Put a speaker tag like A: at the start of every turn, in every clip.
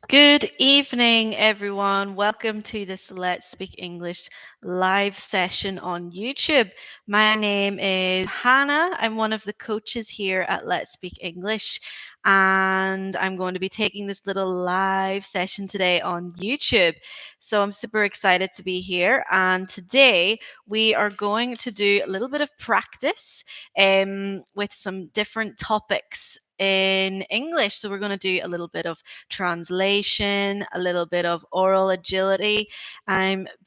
A: Good evening, everyone. Welcome to this Let's Speak English live session on YouTube. My name is Hannah. I'm one of the coaches here at Let's Speak English, and I'm going to be taking this little live session today on YouTube. So I'm super excited to be here. And today we are going to do a little bit of practice with some different topics in English. So we're going to do a little bit of translation, a little bit of oral agility.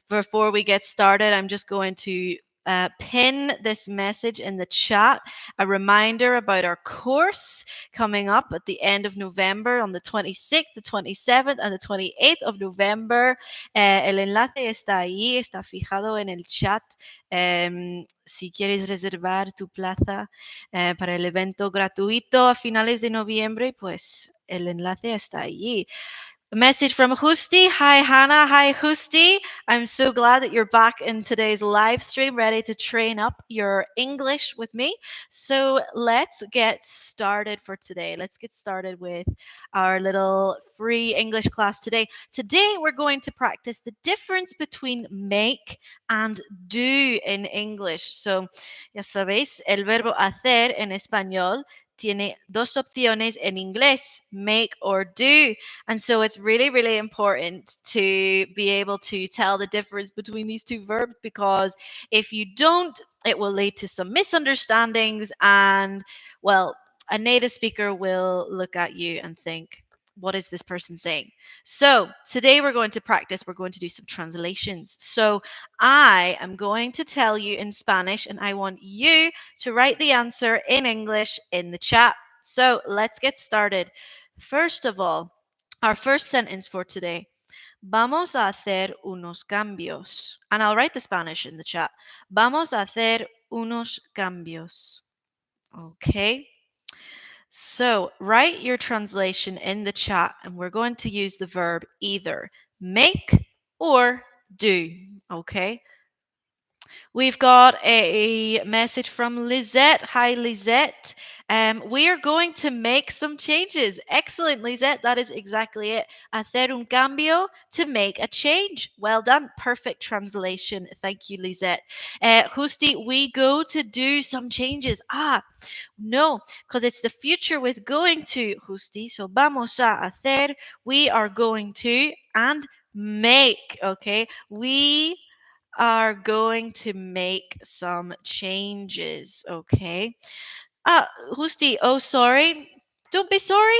A: Before we get started, I'm just going to pin this message in the chat, a reminder about our course coming up at the end of November on the 26th, the 27th, and the 28th of November. El enlace está ahí, está fijado en el chat. Si quieres reservar tu plaza para el evento gratuito a finales de noviembre, pues el enlace está allí. A message from Husti. Hi, Hannah. Hi, Husti. I'm so glad that you're back in today's live stream, ready to train up your English with me. So let's get started for today. Let's get started with our little free English class today. Today, we're going to practice the difference between make and do in English. So, ya sabéis, el verbo hacer en español tiene dos opciones en inglés, make or do. And so it's really, really important to be able to tell the difference between these two verbs, because if you don't, it will lead to some misunderstandings. And, well, a native speaker will look at you and think, what is this person saying? So today we're going to practice. We're going to do some translations. So I am going to tell you in Spanish, and I want you to write the answer in English in the chat. So let's get started. First of all, our first sentence for today. Vamos a hacer unos cambios. And I'll write the Spanish in the chat. Vamos a hacer unos cambios. Okay. So write your translation in the chat, and we're going to use the verb either make or do. Okay. We've got a message from Lizette. Hi, Lizette. We are going to make some changes. Excellent, Lizette. That is exactly it. Hacer un cambio, to make a change. Well done. Perfect translation. Thank you, Lizette. Justi, we go to do some changes. No, because it's the future with going to, Justi. So vamos a hacer. We are going to, and make. Okay. We are going to make some changes, okay? Husti, oh, sorry. Don't be sorry.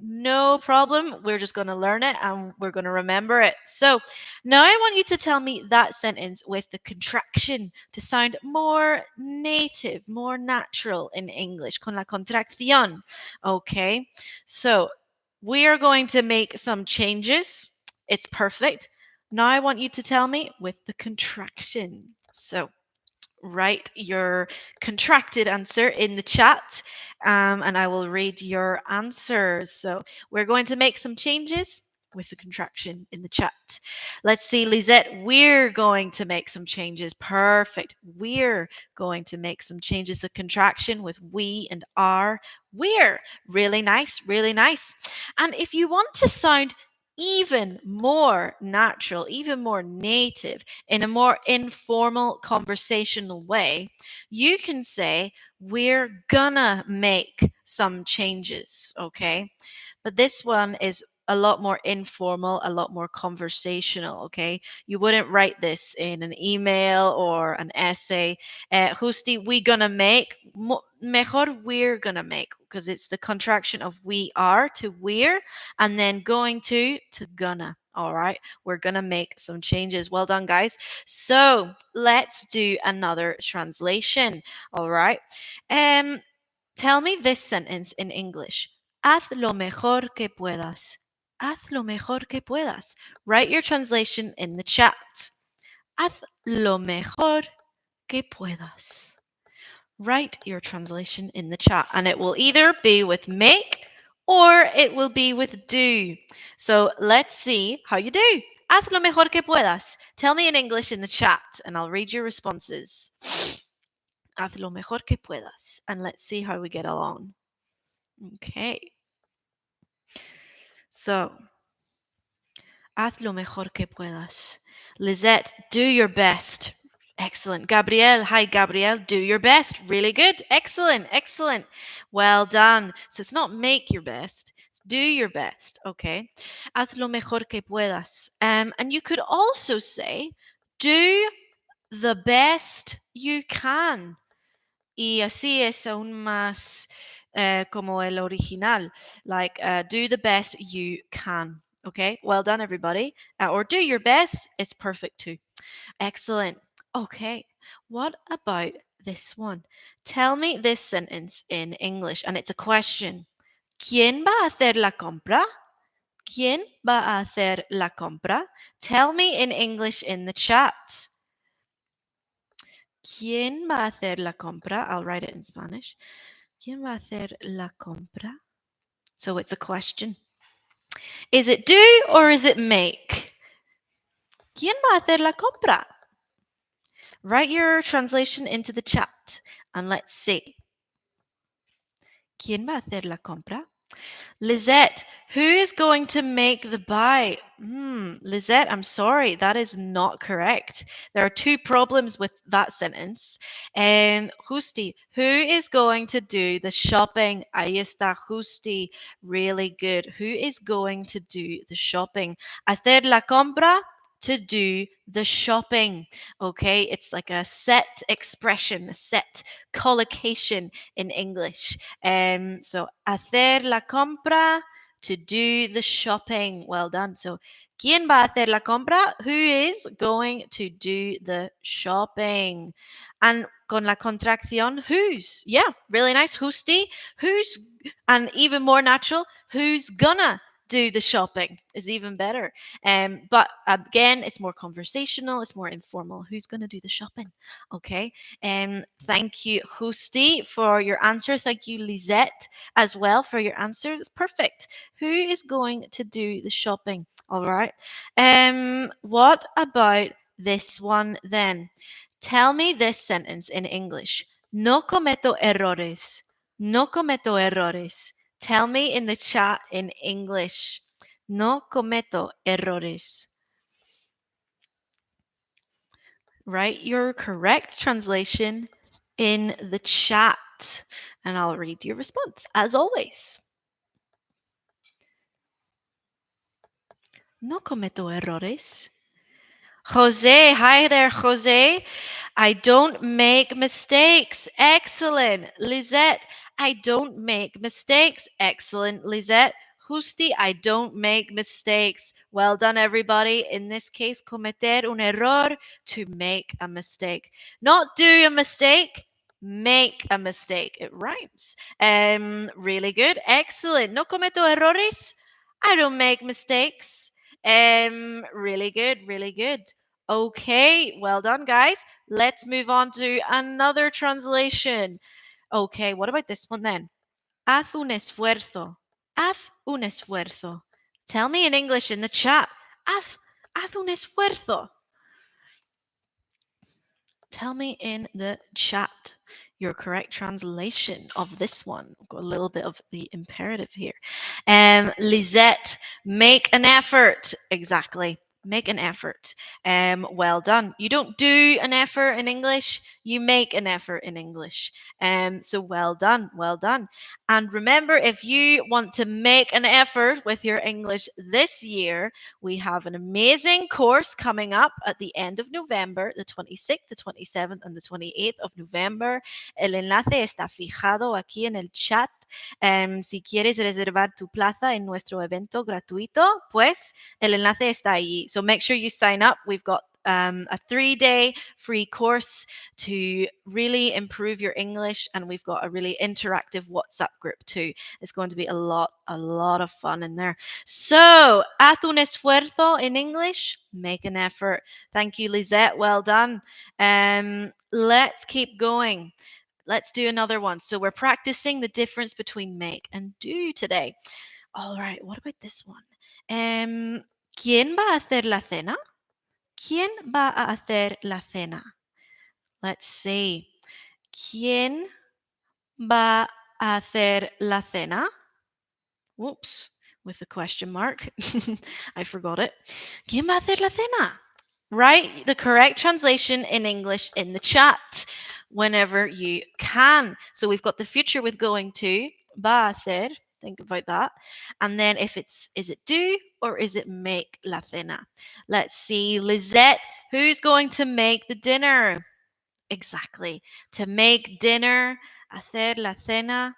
A: No problem. We're just going to learn it and we're going to remember it. So now I want you to tell me that sentence with the contraction to sound more native, more natural in English, con la contracción. Okay? So we are going to make some changes. It's perfect. Now I want you to tell me with the contraction. So write your contracted answer in the chat, and I will read your answers. So we're going to make some changes with the contraction in the chat. Let's see, Lisette, we're going to make some changes. Perfect. We're going to make some changes. The contraction with we and are. We're. Really nice, really nice. And if you want to sound even more natural, even more native, in a more informal conversational way, you can say, we're gonna make some changes, okay? But this one is a lot more informal, a lot more conversational, okay? You wouldn't write this in an email or an essay. Justi, we gonna make, mejor we're gonna make, because it's the contraction of we are to we're, and then going to gonna. All right, we're gonna make some changes. Well done, guys. So let's do another translation. All right. Tell me this sentence in English. Haz lo mejor que puedas. Haz lo mejor que puedas. Write your translation in the chat. Haz lo mejor que puedas. Write your translation in the chat, and it will either be with make or it will be with do. So let's see how you do. Haz lo mejor que puedas. Tell me in English in the chat, and I'll read your responses. Haz lo mejor que puedas, and let's see how we get along. Okay. So, haz lo mejor que puedas. Lizette, do your best. Excellent. Gabriel, hi Gabriel, do your best. Really good. Excellent, excellent. Well done. So it's not make your best, it's do your best. Okay. Haz lo mejor que puedas. And you could also say, do the best you can. Y así es aún más como el original. Like, do the best you can. Okay, well done, everybody. Or do your best, it's perfect too. Excellent. Okay, what about this one? Tell me this sentence in English, and it's a question. ¿Quién va a hacer la compra? ¿Quién va a hacer la compra? Tell me in English in the chat. ¿Quién va a hacer la compra? I'll write it in Spanish. ¿Quién va a hacer la compra? So it's a question. Is it do or is it make? ¿Quién va a hacer la compra? Write your translation into the chat and let's see. ¿Quién va a hacer la compra? Lizette, who is going to make the buy? Lizette, I'm sorry, that is not correct. There are two problems with that sentence. Justi, who is going to do the shopping? Ahí está, Justi. Really good. Who is going to do the shopping? Hacer la compra, to do the shopping. Okay, it's like a set expression, a set collocation in English. So hacer la compra, to do the shopping. Well done. So ¿quién va a hacer la compra? Who is going to do the shopping? And con la contracción, who's? Yeah, really nice. Who'sti? Who's? And even more natural, who's gonna do the shopping is even better. But again, it's more conversational, it's more informal. Who's gonna do the shopping? Okay. Thank you, Husti, for your answer. Thank you, Lisette, as well for your answer. It's perfect. Who is going to do the shopping? All right. What about this one then? Tell me this sentence in English. No cometo errores. No cometo errores. Tell me in the chat in English. No cometo errores. Write your correct translation in the chat and I'll read your response as always. No cometo errores. Jose, hi there, Jose. I don't make mistakes. Excellent. Lizette, I don't make mistakes. Excellent, Lizette. Justi, I don't make mistakes. Well done, everybody. In this case, cometer un error, to make a mistake. Not do a mistake, make a mistake. It rhymes. Really good. Excellent. No cometo errores. I don't make mistakes. Really good, really good. Okay, well done, guys. Let's move on to another translation. Okay, what about this one then? Haz un esfuerzo. Haz un esfuerzo. Tell me in English in the chat. Haz un esfuerzo. Tell me in the chat your correct translation of this one. I've got a little bit of the imperative here. Lisette, make an effort. Exactly. Make an effort. Well done. You don't do an effort in English, you make an effort in English. So well done, well done. And remember, if you want to make an effort with your English this year, we have an amazing course coming up at the end of November, the 26th, the 27th, and the 28th of November. El enlace está fijado aquí en el chat. Si quieres reservar tu plaza en nuestro evento gratuito, pues el enlace está ahí. So make sure you sign up. We've got a 3-day free course to really improve your English, and we've got a really interactive WhatsApp group too. It's going to be a lot of fun in there. So, haz un esfuerzo in English, make an effort. Thank you, Lisette. Well done. Let's keep going. Let's do another one. So we're practicing the difference between make and do today. All right, what about this one? ¿Quién va a hacer la cena? ¿Quién va a hacer la cena? Let's see. ¿Quién va a hacer la cena? Whoops, with the question mark. I forgot it. ¿Quién va a hacer la cena? Write the correct translation in English in the chat whenever you can. So we've got the future with going to, va a hacer, think about that. And then if it's, is it do or is it make la cena? Let's see, Lizette, who's going to make the dinner? Exactly. To make dinner, hacer la cena.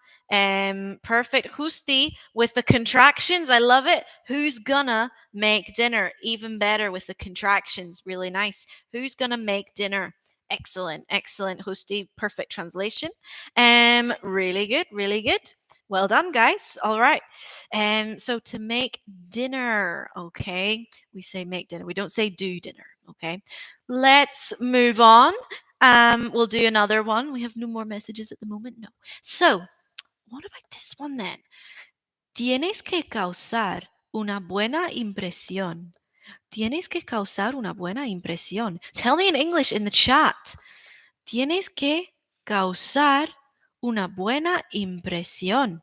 A: Perfect. Justi with the contractions. I love it. Who's gonna make dinner? Even better with the contractions. Really nice. Who's gonna make dinner? Excellent. Excellent, Justi. Perfect translation. Really good. Really good. Well done, guys. All right. So to make dinner, okay. We say make dinner. We don't say do dinner. Okay. Let's move on. We'll do another one. We have no more messages at the moment. No. So, what about this one then? Tienes que causar una buena impresión. Tienes que causar una buena impresión. Tell me in English in the chat. Tienes que causar una buena impresión.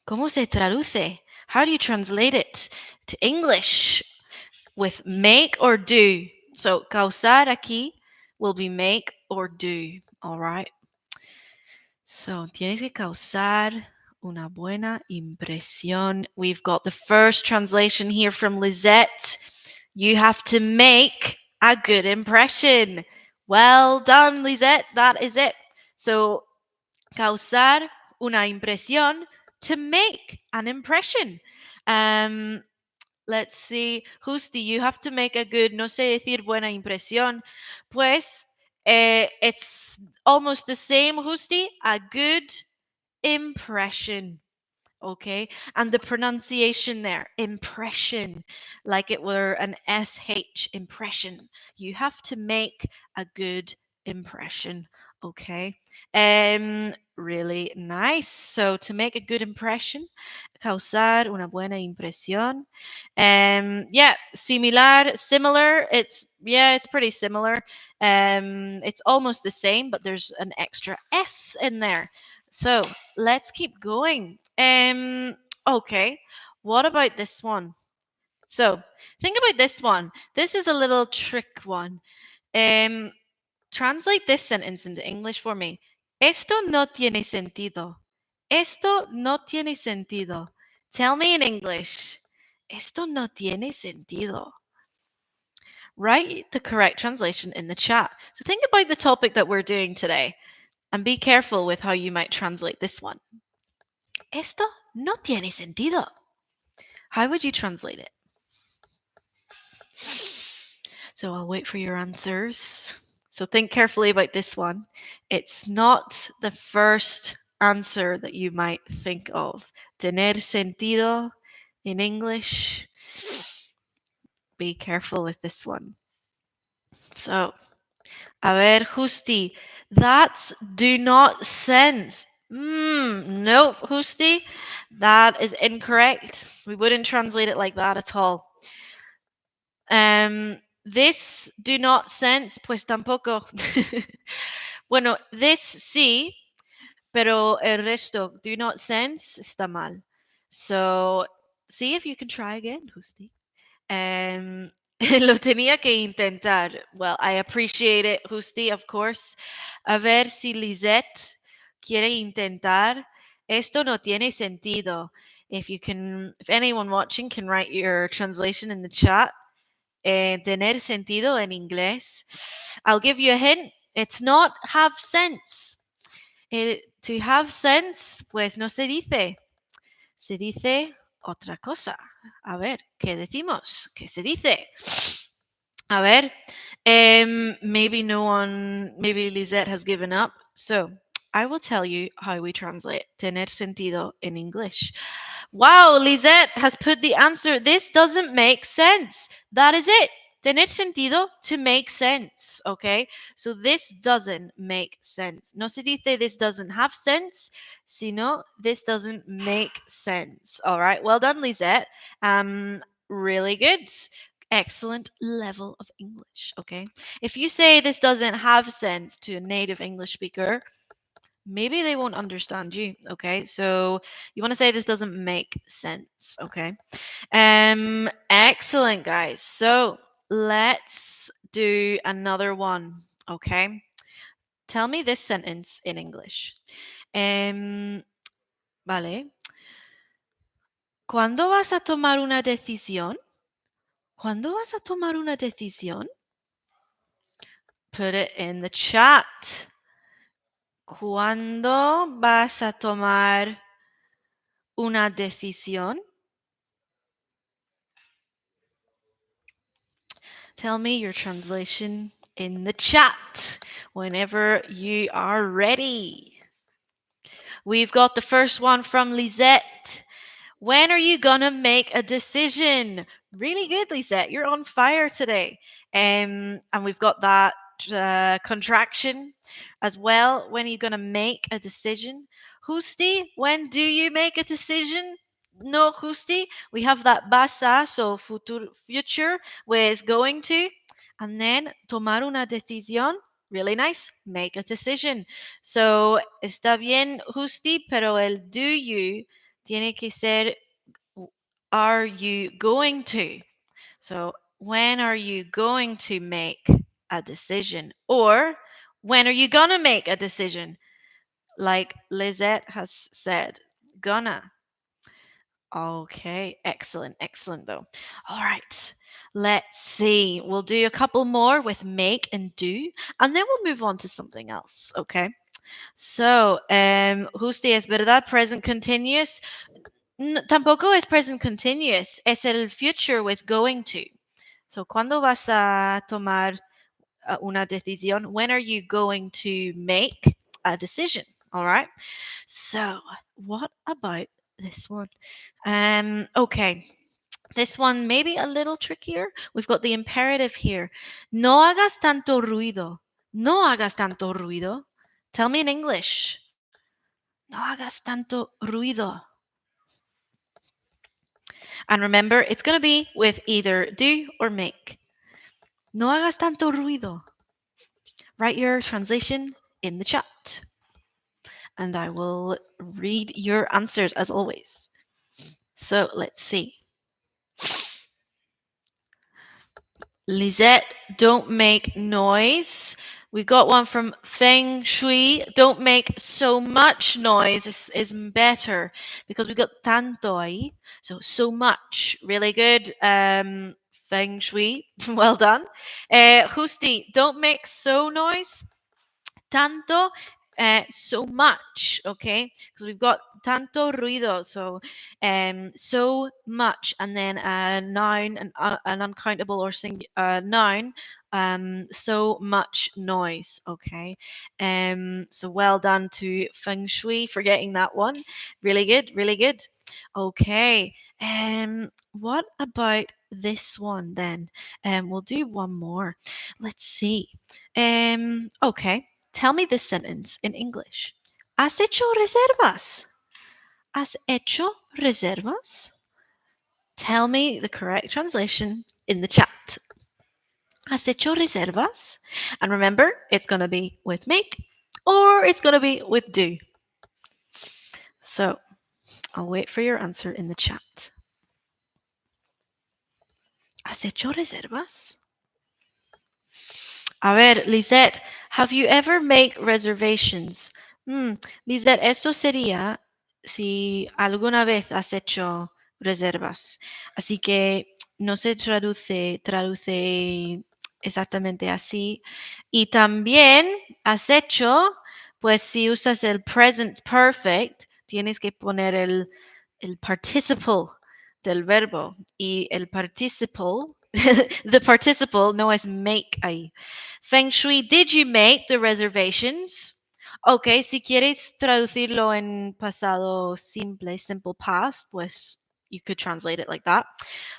A: ¿Cómo se traduce? How do you translate it to English? With make or do. So, causar aquí will be make or do. All right. So, tienes que causar una buena impresión. We've got the first translation here from Lizette. You have to make a good impression. Well done, Lizette. That is it. So, causar una impresión, to make an impression. Let's see. Justi, you have to make a good, no sé decir buena impresión. Pues, it's almost the same, Justi. A good impression. Okay. And the pronunciation there, impression, like it were an SH, impression. You have to make a good impression. Okay. Really nice. So to make a good impression, causar una buena impresión. Yeah, similar, similar. It's pretty similar. It's almost the same, but there's an extra S in there. So let's keep going. Okay. What about this one? So think about this one. This is a little trick one. Um, Translate this sentence into English for me. Esto no tiene sentido. Esto no tiene sentido. Tell me in English. Esto no tiene sentido. Write the correct translation in the chat. So think about the topic that we're doing today and be careful with how you might translate this one. Esto no tiene sentido. How would you translate it? So I'll wait for your answers. So think carefully about this one. It's not the first answer that you might think of. Tener sentido in English. Be careful with this one. So, a ver, Justi, that's do not sense. Nope, Justi, that is incorrect. We wouldn't translate it like that at all. This do not sense, pues tampoco. Bueno, this sí, pero el resto do not sense está mal. So, see if you can try again, Justi. Lo tenía que intentar. Well, I appreciate it, Justi, of course. A ver si Lisette quiere intentar. Esto no tiene sentido. If anyone watching can write your translation in the chat. Tener sentido en inglés. I'll give you a hint. It's not have sense. To have sense, pues no se dice. Se dice otra cosa. A ver, ¿qué decimos? ¿Qué se dice? A ver, maybe Lisette has given up. So I will tell you how we translate tener sentido in English. Wow, Lisette has put the answer. This doesn't make sense. That is it. Tener sentido, to make sense. Okay, so this doesn't make sense. No se dice this doesn't have sense, sino this doesn't make sense. All right, well done, Lisette. Really good. Excellent level of English. Okay, if you say this doesn't have sense to a native English speaker, maybe they won't understand you. Okay, so you want to say this doesn't make sense. Okay, excellent, guys. So let's do another one. Okay, tell me this sentence in English. Um, vale. ¿Cuándo vas a tomar una decisión? ¿Cuándo vas a tomar una decisión? Put it in the chat. ¿Cuándo vas a tomar una decisión? Tell me your translation in the chat whenever you are ready. We've got the first one from Lisette. When are you gonna make a decision? Really good, Lisette. You're on fire today. And we've got that contraction as well. When are you gonna make a decision? Justi, when do you make a decision? No, Justi. We have that basa, so future with going to, and then tomar una decisión. Really nice. Make a decision. So está bien, Justi, pero el do you tiene que ser are you going to? So, when are you going to make a decision? Or, when are you gonna make a decision? Like Lizette has said, gonna. Okay, excellent, excellent though. All right, let's see. We'll do a couple more with make and do, and then we'll move on to something else, okay? So, justi es verdad, present continuous. Tampoco es present continuous, es el future with going to. So, ¿cuándo vas a tomar una decisión? When are you going to make a decision? All right. So, what about this one? Okay. This one maybe a little trickier. We've got the imperative here. No hagas tanto ruido. No hagas tanto ruido. Tell me in English. No hagas tanto ruido. And remember, it's going to be with either do or make. No hagas tanto ruido. Write your translation in the chat. And I will read your answers as always. So let's see. Lisette, don't make noise. We got one from Feng Shui. Don't make so much noise is better because we got tanto ahí. So much. Really good. Feng Shui. Well done. Justi, don't make so noise. Tanto, so much, okay? Because we've got tanto ruido, so much, and then a noun, an uncountable or noun, so much noise, okay? So well done to Feng Shui for getting that one. Really good, really good. Okay, what about this one then? We'll do one more. Let's see. Okay. Tell me this sentence in English. ¿Has hecho reservas? ¿Has hecho reservas? Tell me the correct translation in the chat. ¿Has hecho reservas? And remember, it's going to be with make or it's going to be with do. So I'll wait for your answer in the chat. ¿Has hecho reservas? A ver, Lisette, have you ever made reservations? Lisette, esto sería si alguna vez has hecho reservas. Así que no se traduce exactamente así. Y también has hecho, pues si usas el present perfect, tienes que poner el participle del verbo. Y el participle, the participle no es make ahí. Feng Shui, did you make the reservations? Ok, si quieres traducirlo en pasado simple, simple past, pues you could translate it like that.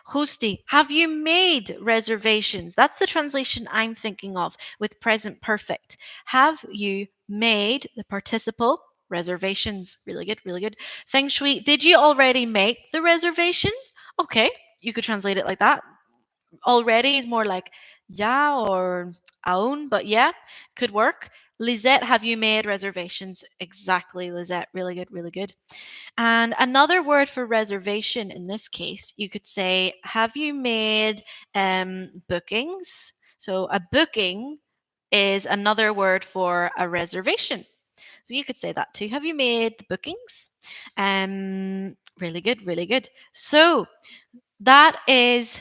A: Justi, have you made reservations? That's the translation I'm thinking of with present perfect. Have you made the participle reservations? Really good, really good. Feng Shui, did you already make the reservations? Okay, you could translate it like that. Already is more like ya or aún, but yeah, could work. Lisette, have you made reservations? Exactly, Lisette. Really good, really good. And another word for reservation in this case, you could say, have you made bookings? So a booking is another word for a reservation. So you could say that too. Have you made the bookings? Really good, really good. So that is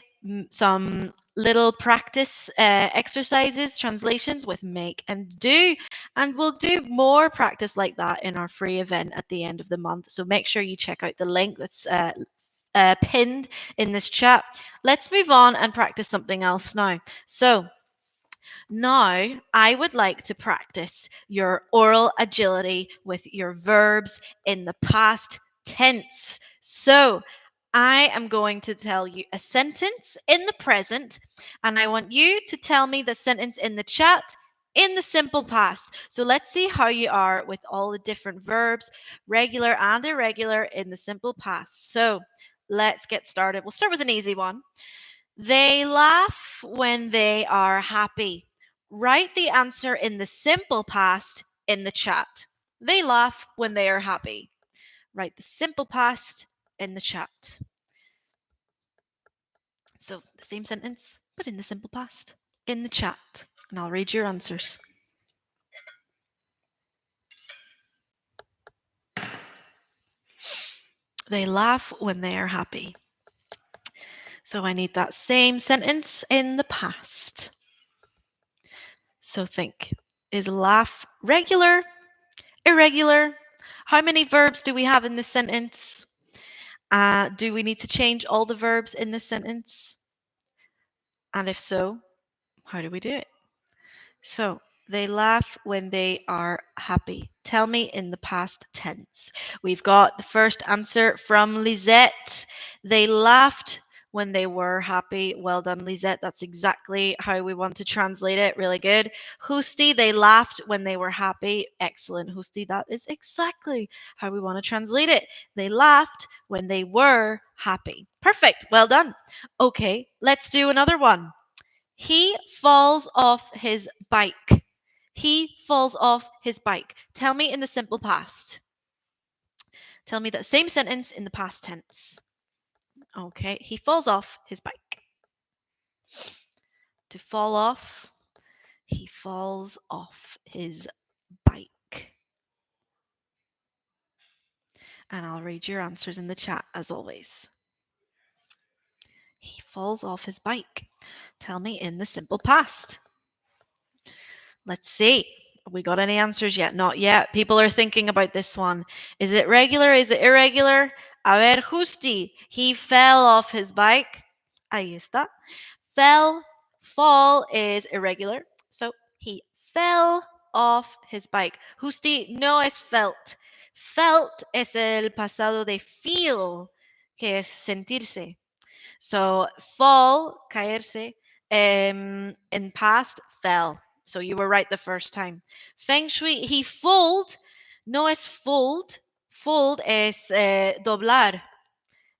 A: some little practice exercises, translations with make and do. And we'll do more practice like that in our free event at the end of the month. So make sure you check out the link that's pinned in this chat. Let's move on and practice something else now. So now, I would like to practice your oral agility with your verbs in the past tense. So, I am going to tell you a sentence in the present, and I want you to tell me the sentence in the chat in the simple past. So, let's see how you are with all the different verbs, regular and irregular, in the simple past. So, let's get started. We'll start with an easy one. They laugh when they are happy. Write the answer in the simple past in the chat. They laugh when they are happy. Write the simple past in the chat. So, the same sentence, but in the simple past in the chat. And I'll read your answers. They laugh when they are happy. So, I need that same sentence in the past. So, think, is laugh regular, irregular? How many verbs do we have in this sentence? Do we need to change all the verbs in this sentence? And if so, how do we do it? So, they laugh when they are happy. Tell me in the past tense. We've got the first answer from Lisette. They laughed when they were happy. Well done, Lisette. That's exactly how we want to translate it. Really good. Husti, they laughed when they were happy. Excellent, Husti. That is exactly how we want to translate it. They laughed when they were happy. Perfect. Well done. Okay, let's do another one. He falls off his bike. He falls off his bike. Tell me in the simple past. Tell me that same sentence in the past tense. Okay, he falls off his bike. To fall off, he falls off his bike. And I'll read your answers in the chat as always. He falls off his bike. Tell me in the simple past. Let's see. Have we got any answers yet? Not yet. People are thinking about this one. Is it regular? Is it irregular? A ver, Justi. He fell off his bike. Ahí está. Fell, fall is irregular. So he fell off his bike. Justi no es felt. Felt es el pasado de feel, que es sentirse. So fall, caerse, in past, fell. So you were right the first time. Feng Shui, he fold, no es fold. Fold es doblar.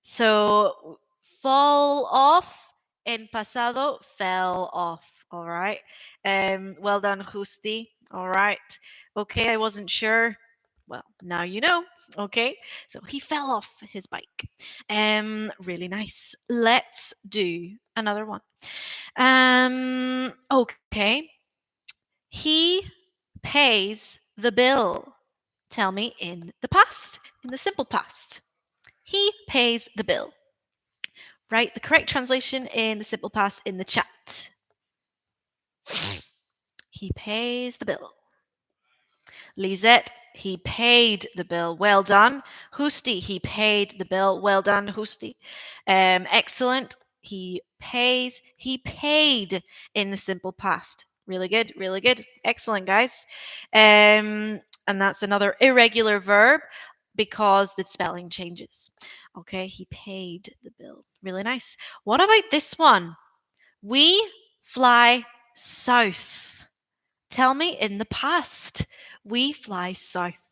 A: So fall off, en pasado, fell off. All right. Well done, Justi. All right. Okay, I wasn't sure. Well, now you know. Okay. So he fell off his bike. Really nice. Let's do another one. Okay. He pays the bill. Tell me in the past, in the simple past. He pays the bill. Write the correct translation in the simple past in the chat. He pays the bill. Lisette, he paid the bill. Well done. Husti, he paid the bill. Well done, Husti. Excellent. He pays. He paid in the simple past. Really good. Really good. Excellent, guys. And that's another irregular verb because the spelling changes. Okay, he paid the bill. Really nice. What about this one? We fly south. Tell me in the past. We fly south.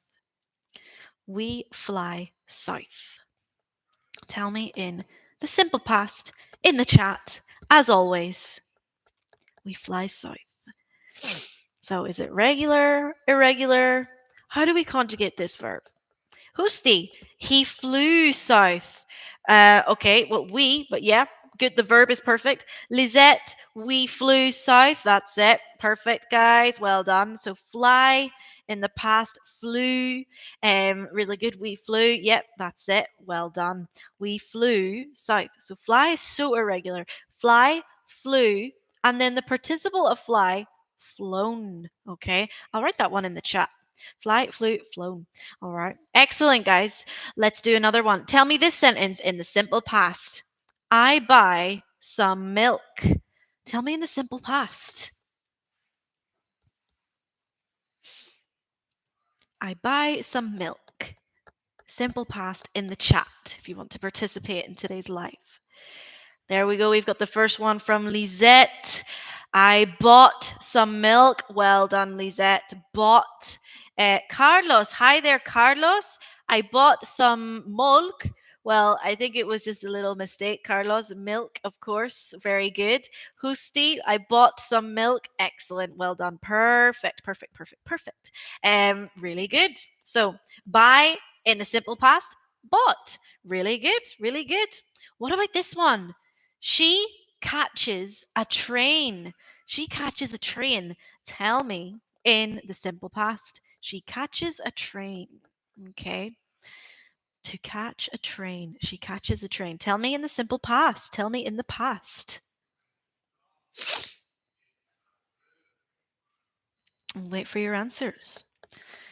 A: We fly south. Tell me in the simple past in the chat, as always. We fly south. So is it regular, irregular? How do we conjugate this verb? Husti, he flew south. Okay, well, but yeah, good. The verb is perfect. Lisette, we flew south. That's it. Perfect, guys. Well done. So fly in the past, flew. Really good. We flew. Yep, that's it. Well done. We flew south. So fly is so irregular. Fly, flew, and then the participle of fly, flown. Okay, I'll write that one in the chat. Fly, flew, flown. All right. Excellent, guys. Let's do another one. Tell me this sentence in the simple past. I buy some milk. Tell me in the simple past. I buy some milk. Simple past in the chat if you want to participate in today's live. There we go. We've got the first one from Lisette. I bought some milk. Well done, Lisette. Bought. Carlos. Hi there, Carlos. I bought some milk. Well, I think it was just a little mistake, Carlos. Milk, of course. Very good. Husti, I bought some milk. Excellent. Well done. Perfect, perfect, perfect, perfect. Really good. So, buy in the simple past, bought. Really good, really good. What about this one? She catches a train. She catches a train. Tell me in the simple past. She catches a train. Okay. To catch a train. She catches a train. Tell me in the simple past. Tell me in the past. And wait for your answers.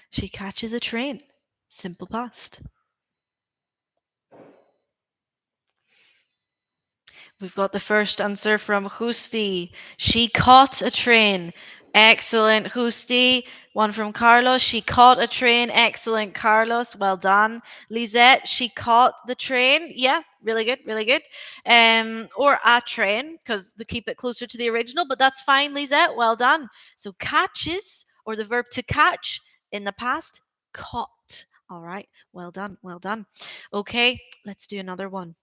A: She catches a train. Simple past. We've got the first answer from Husti. She caught a train. Excellent, Husti. One from Carlos. She caught a train. Excellent, Carlos. Well done. Lisette, she caught the train. Yeah, really good, really good. Or a train, because to keep it closer to the original, but that's fine, Lisette. Well done. So catches, or the verb to catch in the past, caught. All right. Well done. Well done. Okay, let's do another one.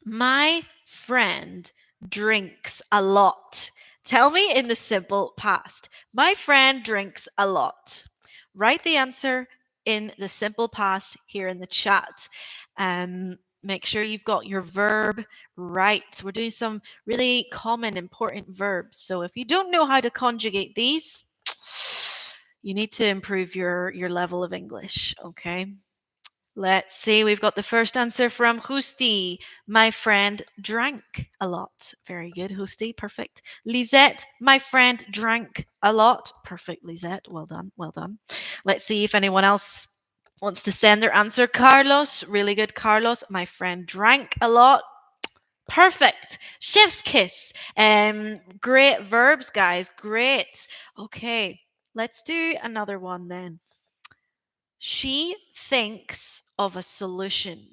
A: My friend drinks a lot. Tell me in the simple past. My friend drinks a lot. Write the answer in the simple past here in the chat. Make sure you've got your verb right. We're doing some really common, important verbs. So if you don't know how to conjugate these, you need to improve your level of English, okay? Let's see. We've got the first answer from Husti. My friend drank a lot. Very good, Husti. Perfect. Lisette, my friend drank a lot. Perfect, Lisette. Well done. Well done. Let's see if anyone else wants to send their answer. Carlos, really good, Carlos. My friend drank a lot. Perfect. Chef's kiss. Great verbs, guys. Great. Okay. Let's do another one then. She thinks of a solution.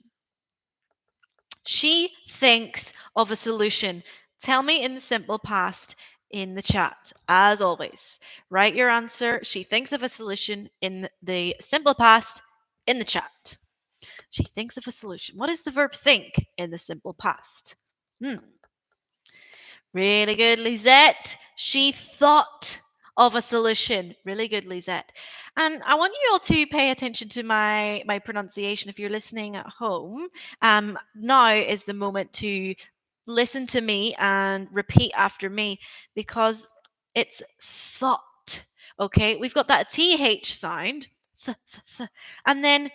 A: She thinks of a solution. Tell me in the simple past in the chat, as always. Write your answer. She thinks of a solution in the simple past in the chat. She thinks of a solution. What is the verb think in the simple past? Really good, Lisette. She thought of a solution. Really good, Lisette. And I want you all to pay attention to my pronunciation if you're listening at home. Now is the moment to listen to me and repeat after me because it's thought. Okay, we've got that th sound, and then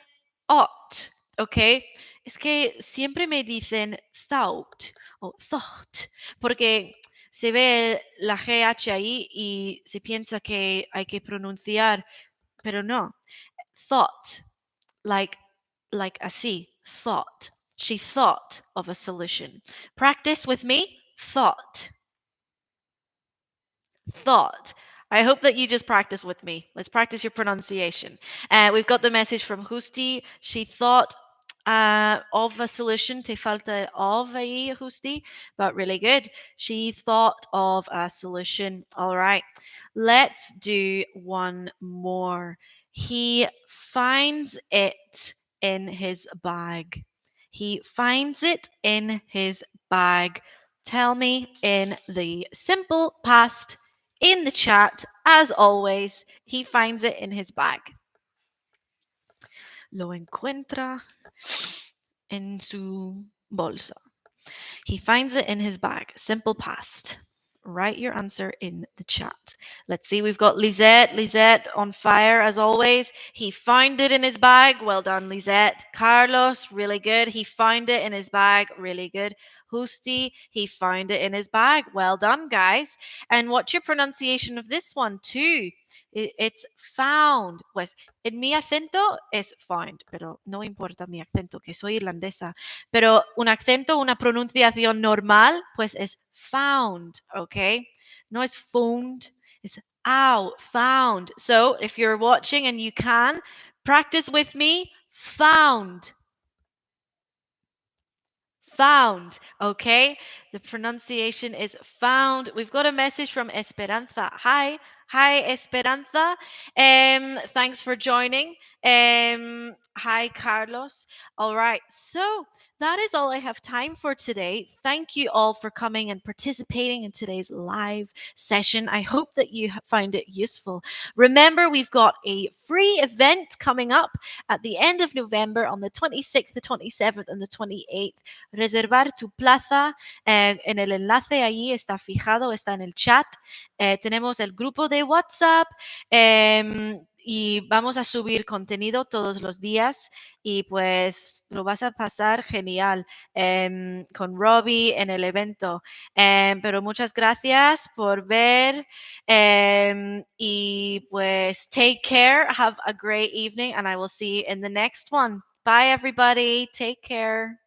A: ought. Okay, es que siempre me dicen thought o thought, porque se ve la GH ahí y se piensa que hay que pronunciar, pero no. Thought, like así, thought. She thought of a solution. Practice with me, thought. Thought. I hope that you just practice with me. Let's practice your pronunciation. We've got the message from Husti. She thought of a solution. Te falta of ahí, Husti, but really good. She thought of a solution. All right. Let's do one more. He finds it in his bag. He finds it in his bag. Tell me in the simple past in the chat, as always, he finds it in his bag. Lo encuentra en su bolsa. He finds it in his bag. Simple past. Write your answer in the chat. Let's see, we've got Lisette. Lisette on fire as always. He found it in his bag. Well done, Lisette. Carlos, really good. He found it in his bag. Really good. Husti, he found it in his bag. Well done, guys. And what's your pronunciation of this one, too? It's found. Pues en mi acento es found, pero no importa mi acento, que soy irlandesa. Pero un acento, una pronunciación normal, pues es found, ¿ok? No es found, es found. So if you're watching and you can, practice with me, found. Found, okay? The pronunciation is found. We've got a message from Esperanza. Hi, Esperanza. Thanks for joining. Hi, Carlos. All right, so that is all I have time for today. Thank you all for coming and participating in today's live session. I hope that you found it useful. Remember, we've got a free event coming up at the end of November on the 26th, the 27th, and the 28th. Reservar tu plaza en el enlace allí está fijado, está en el chat. Tenemos el grupo de WhatsApp y vamos a subir contenido todos los días y pues lo vas a pasar genial con Robbie en el evento. Pero muchas gracias por ver y pues take care, have a great evening and I will see you in the next one. Bye everybody, take care.